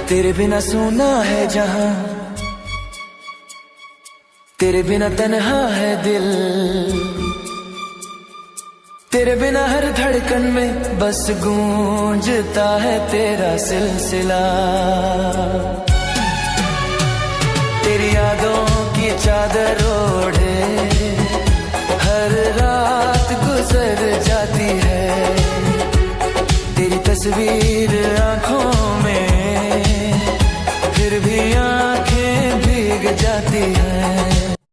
तेरे बिना सोना है जहां, तेरे बिना तन्हा है दिल, तेरे बिना हर धड़कन में बस गूंजता है तेरा सिलसिला। तेरी यादों की चादर ओढ़े हर रात गुजर जाती है, तेरी तस्वीर